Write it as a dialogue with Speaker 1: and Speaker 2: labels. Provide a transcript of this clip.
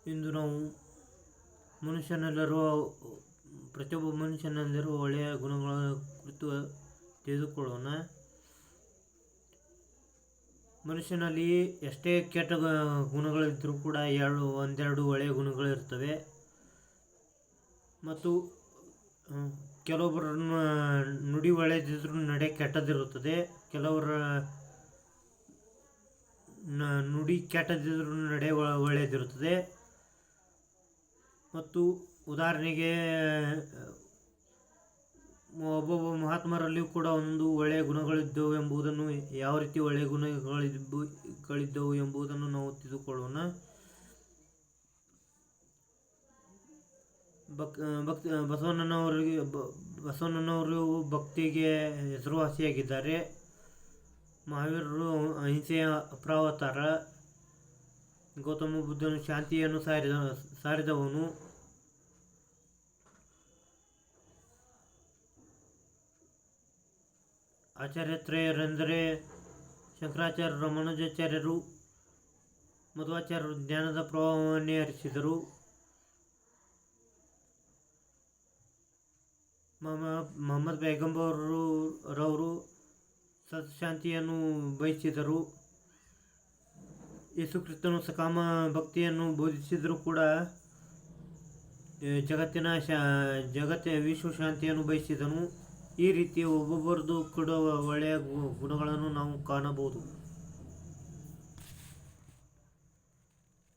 Speaker 1: ಇಂದು ನಾವು ಪ್ರತಿಯೊಬ್ಬ ಮನುಷ್ಯನಲ್ಲಿರುವ ಒಳ್ಳೆಯ ಗುಣಗಳ ಕುರಿತು ತಿಳಿದುಕೊಳ್ಳೋಣ. ಮನುಷ್ಯನಲ್ಲಿ ಎಷ್ಟೇ ಕೆಟ್ಟ ಗುಣಗಳಿದ್ದರೂ ಕೂಡ ಒಂದೆರಡು ಒಳ್ಳೆಯ ಗುಣಗಳಿರ್ತವೆ. ಮತ್ತು ಕೆಲವೊಬ್ಬರ ನುಡಿ ಒಳ್ಳೆಯದಿದ್ರೂ ನಡೆ ಕೆಟ್ಟದಿರುತ್ತದೆ. ಕೆಲವರ ನುಡಿ ಕೆಟ್ಟದಿದ್ರೂ ನಡೆ ಒಳ್ಳೆಯದಿರುತ್ತದೆ. ಮತ್ತು ಉದಾಹರಣೆಗೆ ಒಬ್ಬೊಬ್ಬ ಮಹಾತ್ಮರಲ್ಲಿಯೂ ಕೂಡ ಒಂದು ಒಳ್ಳೆಯ ಗುಣಗಳಿದ್ದವು ಎಂಬುದನ್ನು, ಯಾವ ರೀತಿ ಒಳ್ಳೆಯ ಗುಣಗಳಿದ್ದವು ಎಂಬುದನ್ನು ನಾವು ತಿಳಿದುಕೊಳ್ಳೋಣ. ಬಸವಣ್ಣನವರು ಭಕ್ತಿಗೆ ಹೆಸರುವಾಸಿಯಾಗಿದ್ದಾರೆ. ಮಹಾವೀರರು ಅಹಿಂಸೆಯ ಅಪರಾವತಾರ. ಗೌತಮ ಬುದ್ಧನು ಶಾಂತಿಯನ್ನು ಸಾರಿದವನು. ಆಚಾರ್ಯತ್ರಯರೆಂದರೆ ಶಂಕರಾಚಾರ್ಯರು, ರಾಮಾನುಜಾಚಾರ್ಯರು, ಮಧ್ವಾಚಾರ್ಯರು ಜ್ಞಾನದ ಪ್ರವಾಹವನ್ನೇ ಹರಿಸಿದರು. ಮೊಹಮ್ಮದ್ ಪೈಗಂಬರವರು ಸತ್ಶಾಂತಿಯನ್ನು ಬಯಸಿದರು. ಯೇಸು ಕ್ರಿಸ್ತನು ಸಕಾಮ ಭಕ್ತಿಯನ್ನು ಬೋಧಿಸಿದರೂ ಕೂಡ ವಿಶ್ವ ಶಾಂತಿಯನ್ನು ಬಯಸಿದನು. ಈ ರೀತಿ ಒಬ್ಬೊಬ್ಬರದು ಕೂಡ ಒಳ್ಳೆಯ ಗುಣಗಳನ್ನು ನಾವು ಕಾಣಬಹುದು.